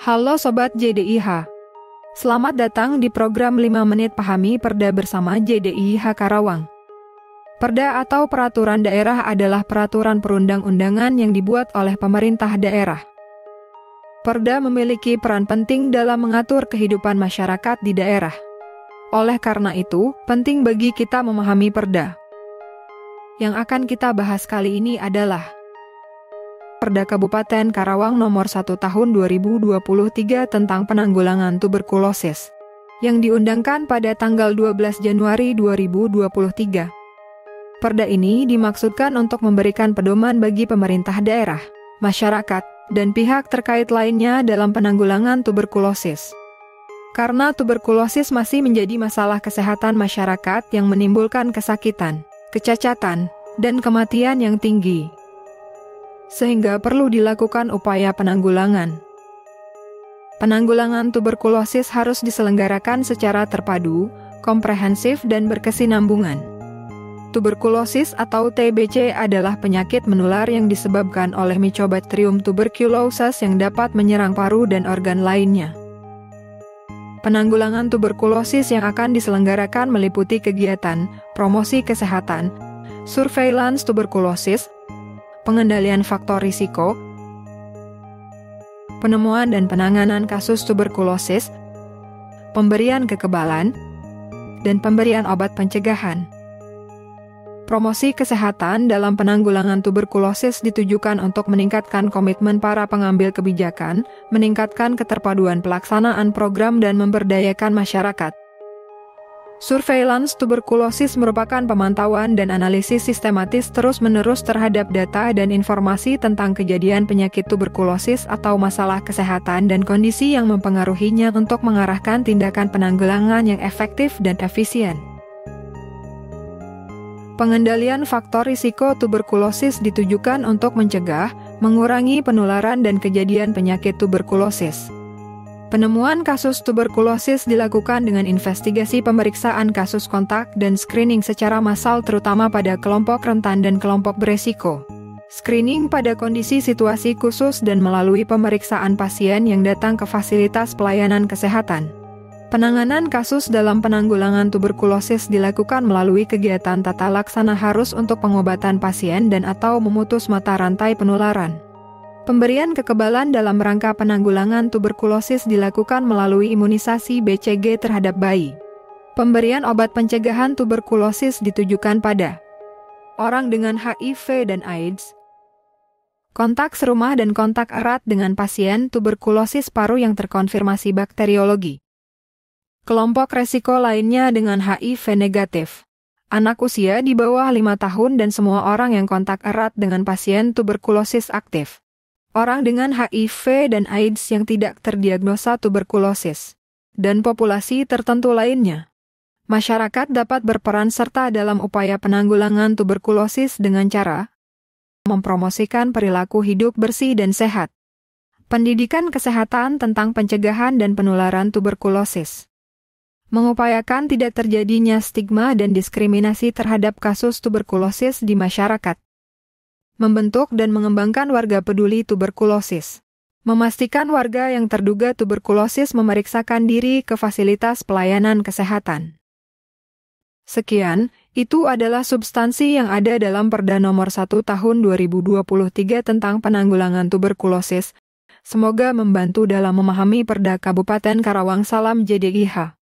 Halo Sobat JDIH. Selamat datang di program 5 Menit Pahami Perda bersama JDIH Karawang. Perda atau peraturan daerah adalah peraturan perundang-undangan yang dibuat oleh pemerintah daerah. Perda memiliki peran penting dalam mengatur kehidupan masyarakat di daerah. Oleh karena itu, penting bagi kita memahami perda. Yang akan kita bahas kali ini adalah Perda Kabupaten Karawang Nomor 1 Tahun 2023 tentang penanggulangan tuberkulosis, yang diundangkan pada tanggal 12 Januari 2023. Perda ini dimaksudkan untuk memberikan pedoman bagi pemerintah daerah, masyarakat, dan pihak terkait lainnya dalam penanggulangan tuberkulosis. Karena tuberkulosis masih menjadi masalah kesehatan masyarakat yang menimbulkan kesakitan, kecacatan, dan kematian yang tinggi, sehingga perlu dilakukan upaya penanggulangan. Penanggulangan tuberkulosis harus diselenggarakan secara terpadu, komprehensif, dan berkesinambungan. Tuberkulosis atau TBC adalah penyakit menular yang disebabkan oleh Mycobacterium tuberculosis yang dapat menyerang paru dan organ lainnya. Penanggulangan tuberkulosis yang akan diselenggarakan meliputi kegiatan promosi kesehatan, surveillance tuberkulosis, pengendalian faktor risiko, penemuan dan penanganan kasus tuberkulosis, pemberian kekebalan, dan pemberian obat pencegahan. Promosi kesehatan dalam penanggulangan tuberkulosis ditujukan untuk meningkatkan komitmen para pengambil kebijakan, meningkatkan keterpaduan pelaksanaan program dan memberdayakan masyarakat. Surveillance tuberkulosis merupakan pemantauan dan analisis sistematis terus-menerus terhadap data dan informasi tentang kejadian penyakit tuberkulosis atau masalah kesehatan dan kondisi yang mempengaruhinya untuk mengarahkan tindakan penanggulangan yang efektif dan efisien. Pengendalian faktor risiko tuberkulosis ditujukan untuk mencegah, mengurangi penularan dan kejadian penyakit tuberkulosis. Penemuan kasus tuberkulosis dilakukan dengan investigasi pemeriksaan kasus kontak dan screening secara massal terutama pada kelompok rentan dan kelompok beresiko. Screening pada kondisi situasi khusus dan melalui pemeriksaan pasien yang datang ke fasilitas pelayanan kesehatan. Penanganan kasus dalam penanggulangan tuberkulosis dilakukan melalui kegiatan tata laksana harus untuk pengobatan pasien dan atau memutus mata rantai penularan. Pemberian kekebalan dalam rangka penanggulangan tuberkulosis dilakukan melalui imunisasi BCG terhadap bayi. Pemberian obat pencegahan tuberkulosis ditujukan pada orang dengan HIV dan AIDS, kontak serumah dan kontak erat dengan pasien tuberkulosis paru yang terkonfirmasi bakteriologi. Kelompok resiko lainnya dengan HIV negatif, anak usia di bawah 5 tahun dan semua orang yang kontak erat dengan pasien tuberkulosis aktif. Orang dengan HIV dan AIDS yang tidak terdiagnosa tuberkulosis, dan populasi tertentu lainnya. Masyarakat dapat berperan serta dalam upaya penanggulangan tuberkulosis dengan cara mempromosikan perilaku hidup bersih dan sehat, pendidikan kesehatan tentang pencegahan dan penularan tuberkulosis, mengupayakan tidak terjadinya stigma dan diskriminasi terhadap kasus tuberkulosis di masyarakat, membentuk dan mengembangkan warga peduli tuberkulosis, memastikan warga yang terduga tuberkulosis memeriksakan diri ke fasilitas pelayanan kesehatan. Sekian, itu adalah substansi yang ada dalam Perda Nomor 1 Tahun 2023 tentang penanggulangan tuberkulosis. Semoga membantu dalam memahami Perda Kabupaten Karawang. Salam JDIH.